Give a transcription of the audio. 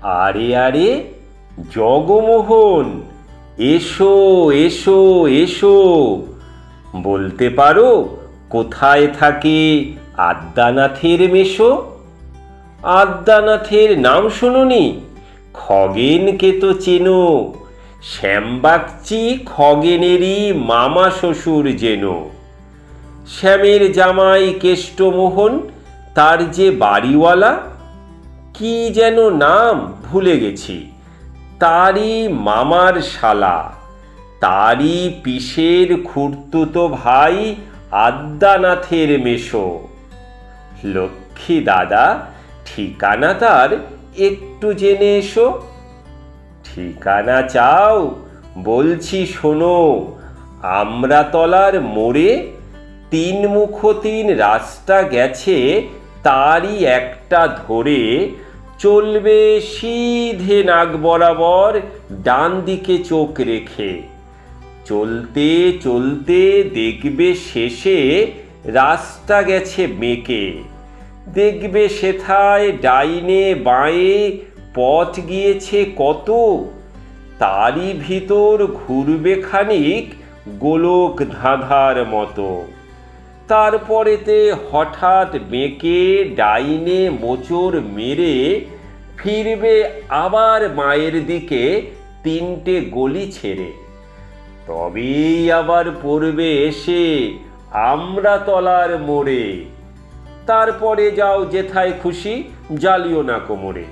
আরে আরে জগমোহন, এসো এসো এসো। বলতে পারো কোথায় থাকে আদ্যানাথের মেশো? আদ্যানাথের নাম শোনোনি? খগেনকে তো চেনো, শ্যামবাগচি খগেনেরই মামা শ্বশুর যেন। শ্যামের জামাই কেষ্টমোহন, তার যে বাড়িওয়ালা, কি যেন নাম ভুলে গেছি, তারই মামার শালা, তারই পিসের খুড়তুতো ভাই আদ্যানাথের মেশো। লক্ষ্মী দাদা, ঠিকানা তার একটু জেনে এসো। ঠিকানা চাও? বলছি শোনো। আমরাতলার মোড়ে 3 মুখ 3 রাস্তা গেছে, তারই একটা ধরে চলবে সিধে নাক বরাবর, ডান দিকে চোখ রেখে। চলতে চলতে দেখবে শেষে রাস্তা গেছে বেঁকে। দেখবে সেথায় ডাইনে বাঁয়ে পথ গিয়েছে কত, তারই ভিতর ঘুরবে খানিক গোলক ধাঁধার মতো। তারপরেতে হঠাৎ বেঁকে ডাইনে মোচড় মেরে ফিরবে আবার মায়ের দিকে 3টে গলি ছেড়ে। তবেই আবার পড়বে এসে আমরাতলার মোড়ে। তারপরে যাও যেথায় খুশি, জ্বালিও না কোমরে।